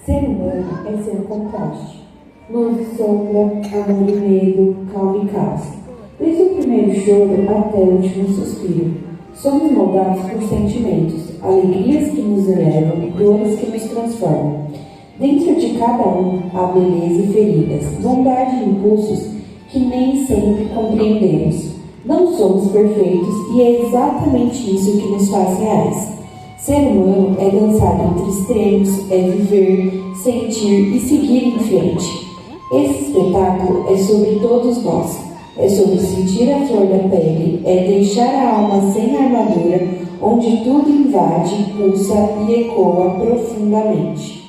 Ser humano é ser contraste. Luz e sombra, amor e medo, calma e caos. Desde o primeiro choro até o último suspiro, somos moldados por sentimentos, alegrias que nos elevam, dores que nos transformam. Dentro de cada um há beleza e feridas, bondade e impulsos que nem sempre compreendemos. Não somos perfeitos e é exatamente isso que nos faz reais. Ser humano é dançar entre extremos, é viver, sentir e seguir em frente. Esse espetáculo é sobre todos nós. É sobre sentir a flor da pele, é deixar a alma sem armadura, onde tudo invade, pulsa e ecoa profundamente.